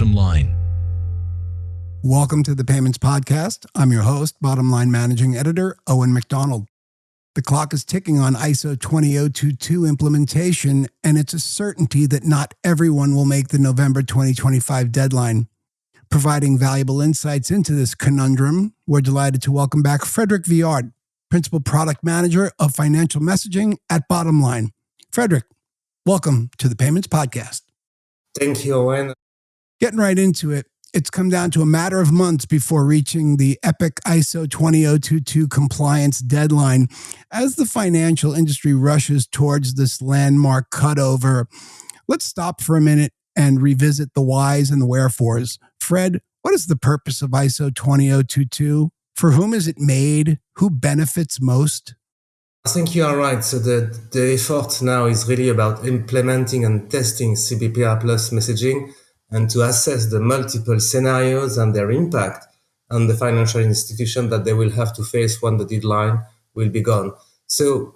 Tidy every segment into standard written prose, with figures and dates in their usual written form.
Bottomline. Welcome to the Payments Podcast. I'm your host, Bottomline Managing Editor, Owen McDonald. The clock is ticking on ISO 20022 implementation, and it's a certainty that not everyone will make the November 2025 deadline. Providing valuable insights into this conundrum, we're delighted to welcome back Frederic Viard, Principal Product Manager of Financial Messaging at Bottomline. Frederic, welcome to the Payments Podcast. Thank you, Owen. Getting right into it, it's come down to a matter of months before reaching the epic ISO 20022 compliance deadline. As the financial industry rushes towards this landmark cutover, let's stop for a minute and revisit the whys and the wherefores. Fred, what is the purpose of ISO 20022? For whom is it made? Who benefits most? I think you are right. So the effort now is really about implementing and testing CBPR plus messaging and to assess the multiple scenarios and their impact on the financial institution that they will have to face when the deadline will be gone. So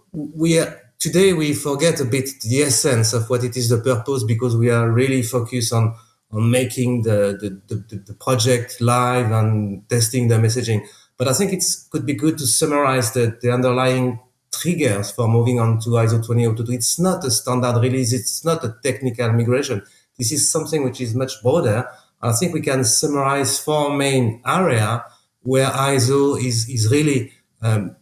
today we forget a bit the essence of what it is the purpose, because we are really focused on making the project live and testing the messaging. But I think it could be good to summarize the underlying triggers for moving on to ISO 20022. It's not a standard release. It's not a technical migration. This is something which is much broader. I think we can summarize four main areas where ISO is really an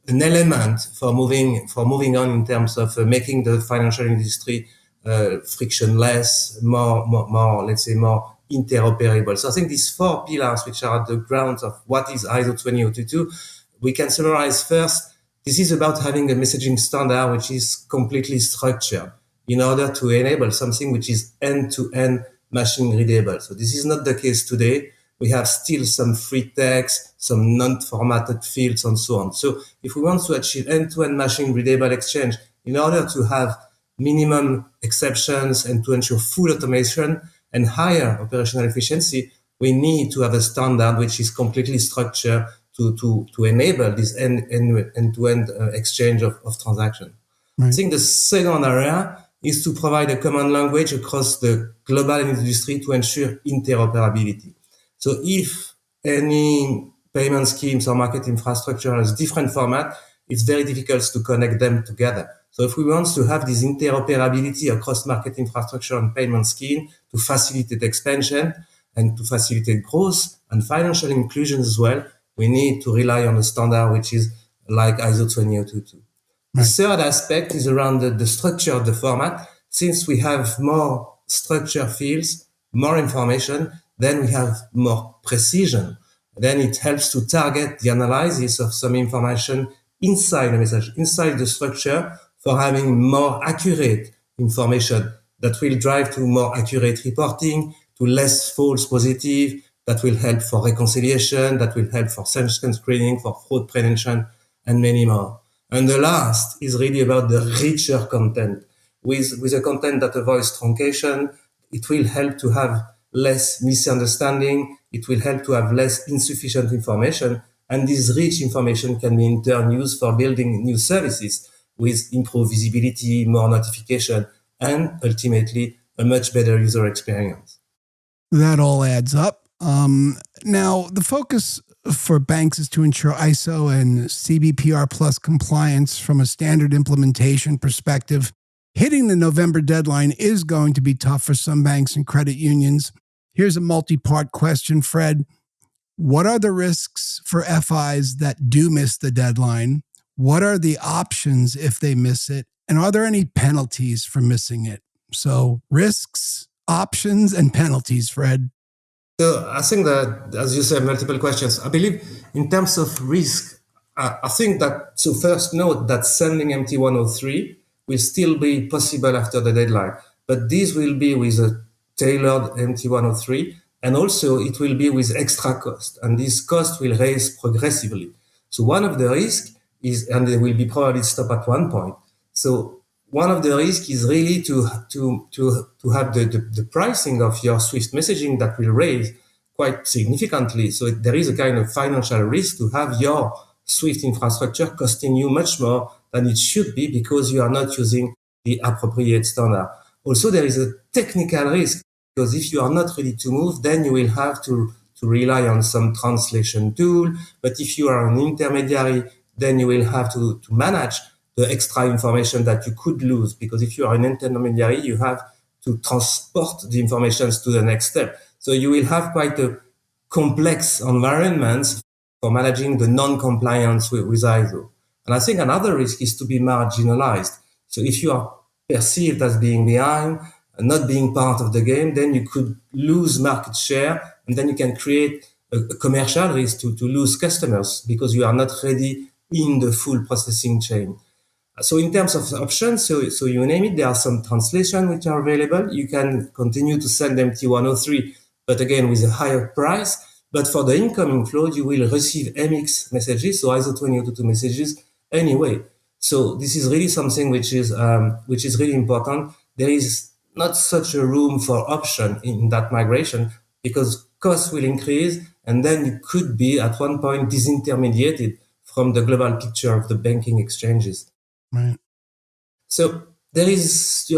element for moving on in terms of making the financial industry frictionless, more let's say more interoperable. So I think these four pillars, which are at the ground of what is ISO 20022, we can summarize first. This is about having a messaging standard which is completely structured in order to enable something which is end-to-end machine-readable. So this is not the case today. We have still some free text, some non-formatted fields, and so on. So if we want to achieve end-to-end machine-readable exchange, in order to have minimum exceptions and to ensure full automation and higher operational efficiency, we need to have a standard which is completely structured to enable this end-to-end exchange of transactions. Right. I think the second area is to provide a common language across the global industry to ensure interoperability. So if any payment schemes or market infrastructure has different format, it's very difficult to connect them together. So if we want to have this interoperability across market infrastructure and payment scheme to facilitate expansion and to facilitate growth and financial inclusion as well, we need to rely on a standard which is like ISO 20022. The third aspect is around the structure of the format. Since we have more structure fields, more information, then we have more precision. Then it helps to target the analysis of some information inside the message, inside the structure, for having more accurate information that will drive to more accurate reporting, to less false positive, that will help for reconciliation, that will help for sanction screening, for fraud prevention, and many more. And the last is really about the richer content. With a content that avoids truncation, it will help to have less misunderstanding, it will help to have less insufficient information, and this rich information can be in turn used for building new services with improved visibility, more notification, and ultimately a much better user experience. That all adds up. Now, the focus for banks is to ensure ISO and CBPR plus compliance from a standard implementation perspective. Hitting the November deadline is going to be tough for some banks and credit unions. Here's a multi-part question, Fred. What are the risks for FIs that do miss the deadline? What are the options if they miss it? And are there any penalties for missing it? So risks, options, and penalties, Fred. So I think that, as you said, multiple questions. I believe in terms of risk, I think that, so first note that sending MT103 will still be possible after the deadline, but this will be with a tailored MT103, and also it will be with extra cost, and this cost will raise progressively. So one of the risks is, and they will be probably stop at one point. So one of the risks is really to have the pricing of your Swift messaging that will raise quite significantly. So there is a kind of financial risk to have your Swift infrastructure costing you much more than it should be because you are not using the appropriate standard. Also, there is a technical risk. because if you are not ready to move, then you will have to rely on some translation tool. But if you are an intermediary, then you will have to manage the extra information that you could lose, because if you are an intermediary, you have to transport the information to the next step. So you will have quite a complex environment for managing the non-compliance with ISO. And I think another risk is to be marginalized. So if you are perceived as being behind and not being part of the game, then you could lose market share, and then you can create a commercial risk to lose customers because you are not ready in the full processing chain. So in terms of options, so you name it, there are some translation which are available. You can continue to send MT103, but again with a higher price. But for the incoming flow, you will receive MX messages, so ISO 20022 messages anyway. So this is really something which is really important. There is not such a room for option in that migration because costs will increase, and then you could be at one point disintermediated from the global picture of the banking exchanges. Right. So there is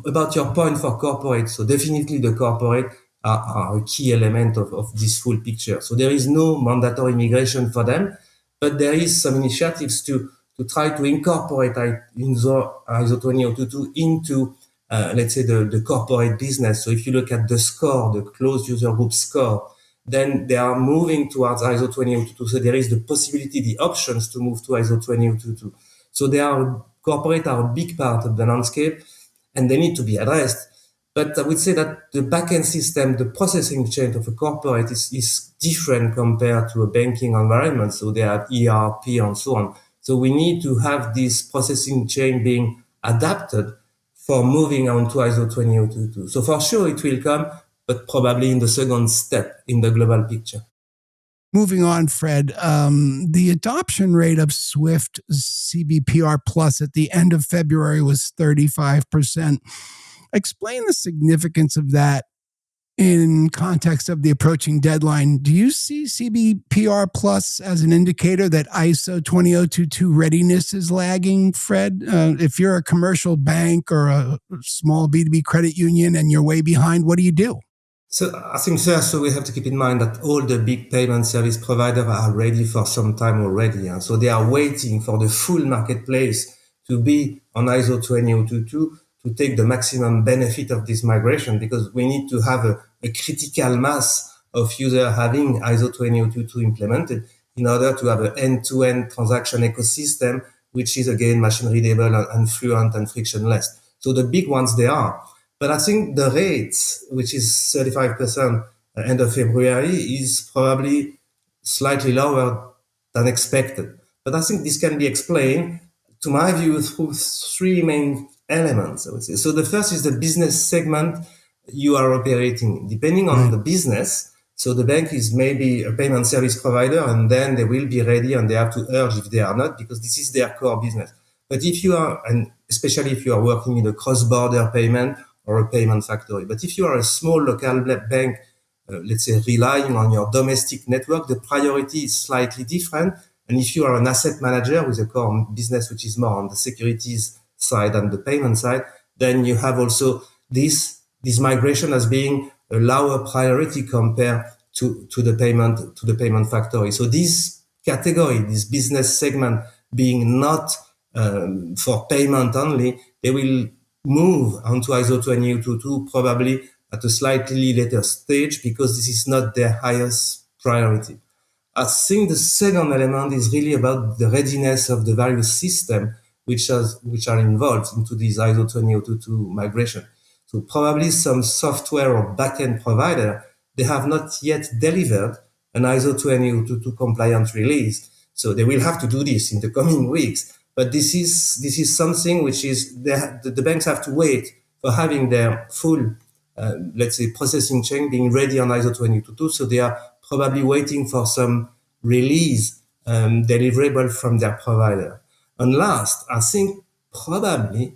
about your point for corporate. So definitely the corporate are a key element of this full picture. So there is no mandatory migration for them, but there is some initiatives to try to incorporate ISO 20022 into, let's say, the corporate business. So if you look at the score, the closed user group score, then they are moving towards ISO 20022. So there is the possibility, the options to move to ISO 20022. So corporate are a big part of the landscape, and they need to be addressed. But I would say that the backend system, the processing chain of a corporate is different compared to a banking environment. So they have ERP and so on. So we need to have this processing chain being adapted for moving on to ISO 20022. So for sure it will come, but probably in the second step in the global picture. Moving on, Fred, the adoption rate of Swift CBPR Plus at the end of February was 35%. Explain the significance of that in context of the approaching deadline. Do you see CBPR Plus as an indicator that ISO 20022 readiness is lagging, Fred? If you're a commercial bank or a small B2B credit union and you're way behind, what do you do? So I think first, we have to keep in mind that all the big payment service providers are ready for some time already. So they are waiting for the full marketplace to be on ISO 20022 to take the maximum benefit of this migration, because we need to have a critical mass of users having ISO 20022 implemented in order to have an end-to-end transaction ecosystem, which is again machine-readable and fluent and frictionless. So the big ones they are. But I think the rates, which is 35% end of February, is probably slightly lower than expected. But I think this can be explained, to my view, through three main elements, I would say. So the first is the business segment you are operating. Depending on the business, so the bank is maybe a payment service provider, and then they will be ready and they have to urge if they are not, because this is their core business. But if you are, and especially if you are working in a cross-border payment, or a payment factory. But if you are a small local bank, let's say relying on your domestic network, the priority is slightly different. And if you are an asset manager with a core business which is more on the securities side and the payment side, then you have also this migration as being a lower priority compared to the payment factory. So this category, this business segment being not for payment only, they will move onto ISO 20022 probably at a slightly later stage, because this is not their highest priority. I think the second element is really about the readiness of the various systems which are involved into this ISO 20022 migration. So probably some software or backend provider, they have not yet delivered an ISO 20022 compliant release. So they will have to do this in the coming weeks. But this is something which is the banks have to wait for having their full, let's say, processing chain being ready on ISO 20022. So they are probably waiting for some release deliverable from their provider. And last, I think probably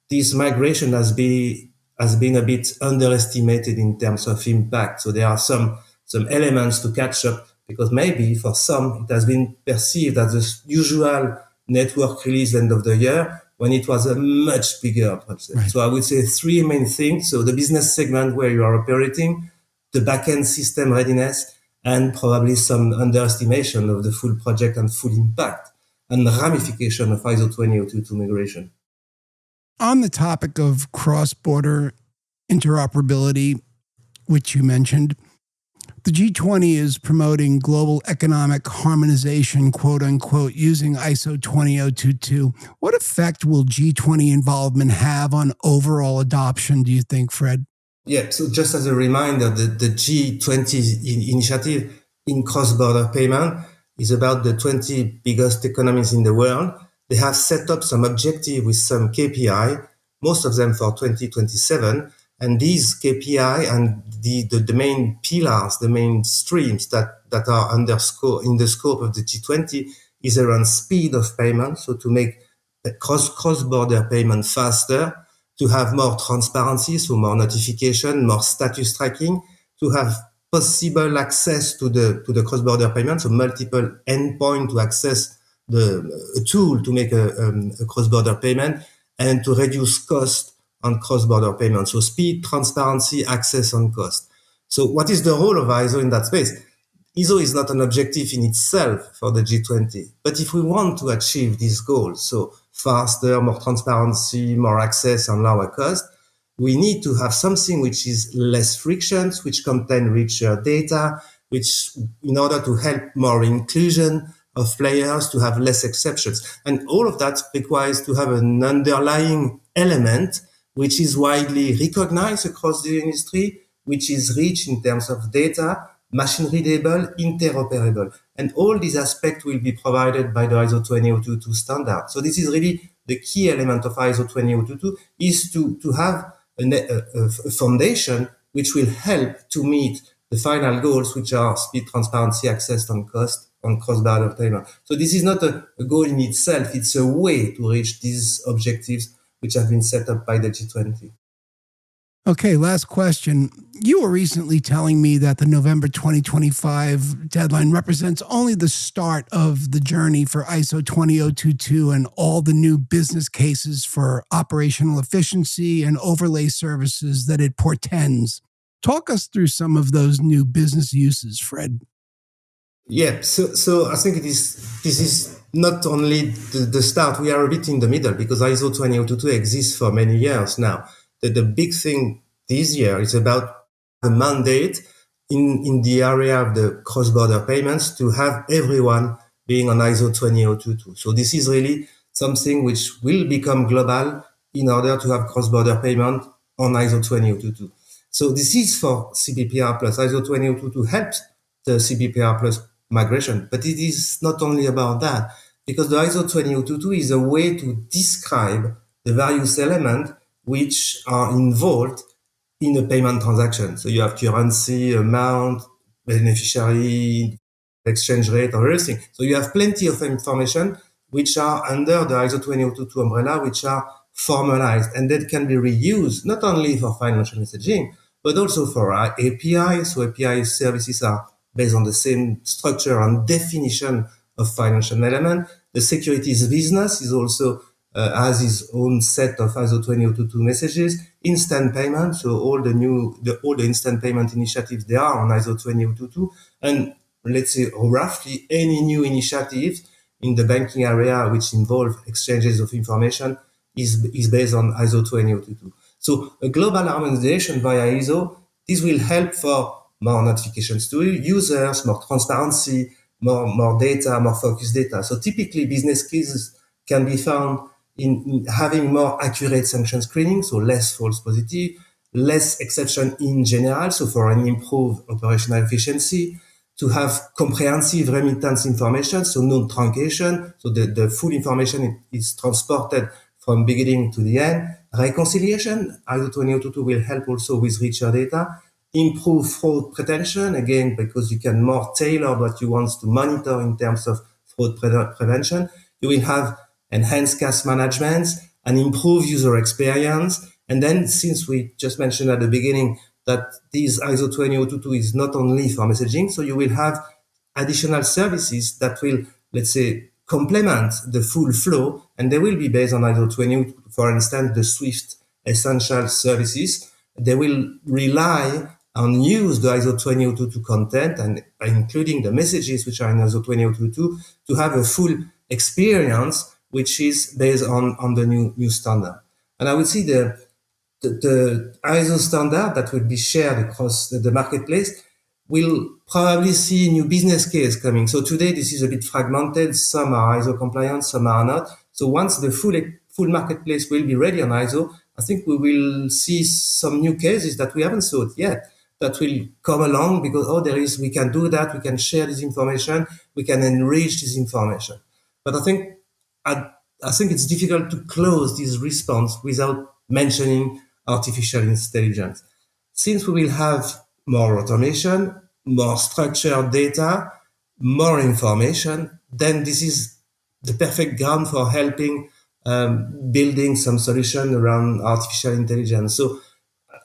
this migration has been a bit underestimated in terms of impact. So there are some elements to catch up, because maybe for some it has been perceived as the usual network release end of the year, when it was a much bigger project. Right. So I would say three main things. So the business segment where you are operating, the backend system readiness, and probably some underestimation of the full project and full impact and ramification of ISO 20022 migration. On the topic of cross-border interoperability, which you mentioned, the G20 is promoting global economic harmonization, quote unquote, using ISO 20022. What effect will G20 involvement have on overall adoption, do you think, Fred? Yeah, so just as a reminder, the G20 initiative in cross-border payment is about the 20 biggest economies in the world. They have set up some objective with some KPI, most of them for 2027. And these KPI and the main pillars, the main streams that are in the scope of the G20 is around speed of payment. So to make the cross-border payment faster, to have more transparency, so more notification, more status tracking, to have possible access to the cross-border payment, so multiple endpoints to access a tool to make a cross-border payment, and to reduce cost on cross-border payment. So speed, transparency, access, and cost. So what is the role of ISO in that space? ISO is not an objective in itself for the G20, but if we want to achieve these goals, so faster, more transparency, more access, and lower cost, we need to have something which is less frictions, which contain richer data, which in order to help more inclusion of players, to have less exceptions. And all of that requires to have an underlying element which is widely recognized across the industry, which is rich in terms of data, machine-readable, interoperable. And all these aspects will be provided by the ISO 20022 standard. So this is really the key element of ISO 20022 is to have a foundation which will help to meet the final goals, which are speed, transparency, access, and cost on cross-border payment. So this is not a goal in itself. It's a way to reach these objectives which have been set up by the G20. Okay, last question. You were recently telling me that the November 2025 deadline represents only the start of the journey for ISO 20022 and all the new business cases for operational efficiency and overlay services that it portends. Talk us through some of those new business uses, Fred. Yeah, so I think this is not only the start. We are a bit in the middle because ISO 20022 exists for many years now. The big thing this year is about the mandate in the area of the cross-border payments to have everyone being on ISO 20022. So this is really something which will become global in order to have cross-border payment on ISO 20022. So this is for CBPR plus. ISO 20022 helps the CBPR plus migration, but it is not only about that, because the ISO 20022 is a way to describe the various elements which are involved in a payment transaction. So you have currency, amount, beneficiary, exchange rate, or everything. So you have plenty of information which are under the ISO 20022 umbrella, which are formalized, and that can be reused not only for financial messaging, but also for API. So API services are based on the same structure and definition of financial element. The securities business is also has its own set of ISO 20022 messages. Instant payment, so all the instant payment initiatives, they are on ISO 20022. And let's say roughly any new initiative in the banking area which involve exchanges of information is based on ISO 20022. So a global harmonization via ISO, this will help for more notifications to users, more transparency, more data, more focused data. So typically business cases can be found in having more accurate sanction screening, so less false positive, less exception in general, so for an improved operational efficiency, to have comprehensive remittance information, so no truncation, so the full information is transported from beginning to the end. Reconciliation, ISO 20022 will help also with richer data. Improve fraud prevention, again, because you can more tailor what you want to monitor in terms of fraud prevention. You will have enhanced cash management and improve user experience. And then, since we just mentioned at the beginning that this ISO 20022 is not only for messaging, so you will have additional services that will, let's say, complement the full flow, and they will be based on ISO 20, for instance, the Swift essential services. They will rely on use the ISO 20022 content and including the messages which are in ISO 20022 to have a full experience which is based on the new standard. And I would see the ISO standard that will be shared across the marketplace will probably see new business case coming. So today this is a bit fragmented. Some are ISO compliant, some are not. So once the full marketplace will be ready on ISO, I think we will see some new cases that we haven't thought yet that will come along because, we can do that, we can share this information, we can enrich this information. But I think it's difficult to close this response without mentioning artificial intelligence. Since we will have more automation, more structured data, more information, then this is the perfect ground for helping building some solution around artificial intelligence. So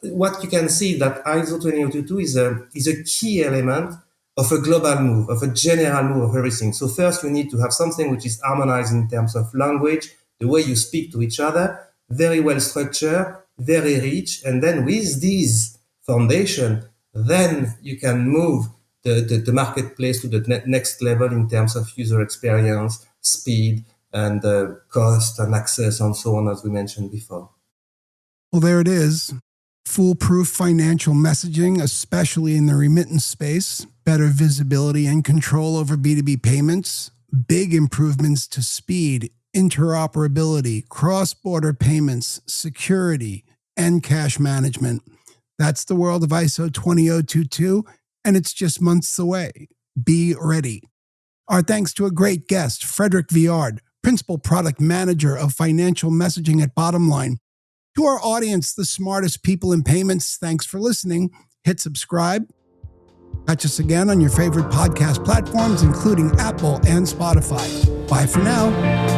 what you can see that ISO 20022 is a key element of a global move, of a general move of everything. So first you need to have something which is harmonized in terms of language, the way you speak to each other, very well structured, very rich. And then with these foundation, then you can move the marketplace to the next level in terms of user experience, speed, and cost and access and so on, as we mentioned before. Well, there it is. Foolproof financial messaging, especially in the remittance space, better visibility and control over B2B payments, big improvements to speed, interoperability, cross-border payments, security, and cash management. That's the world of ISO 20022, and it's just months away. Be ready. Our thanks to a great guest, Frederic Viard, Principal Product Manager of Financial Messaging at Bottomline. To our audience, the smartest people in payments, thanks for listening. Hit subscribe. Catch us again on your favorite podcast platforms, including Apple and Spotify. Bye for now.